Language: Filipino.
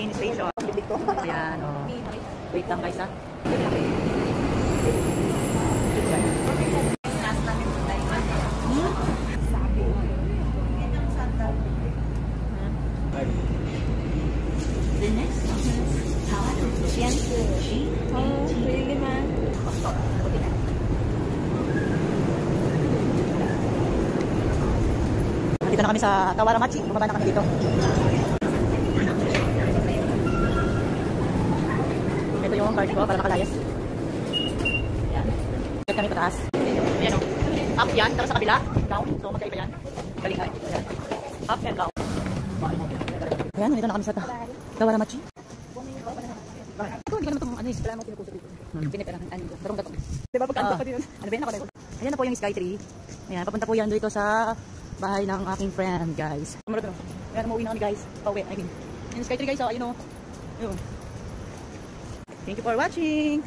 train station. Ayan, oh. Wait lang guys, ha. Dito na kami sa Tawaramachi. Bumaba na kami dito. Ito yung card ko para nakalayas. Ayan. Dito kami pataas. Ayan o. Up yan. Tapos sa kabila. Down. So magkaiba yan. Balikan. Ayan. Up and down. Ayan. Dito na kami sa Tawaramachi. Ito, hindi ka naman itong ano eh. Wala mo pinukusap dito. Piniperahan. Darong gatong. Diba pagkanta pa din? Ano ba yan? Ayan na po yung Skytree. Ayan. Papunta po yan dito sa bahay ng aking friend, guys. Ayan, umuwi na kami, guys. Pauwi, I mean. Yung Skytree, guys, oh, ayun, oh. Ayun. Thank you for watching.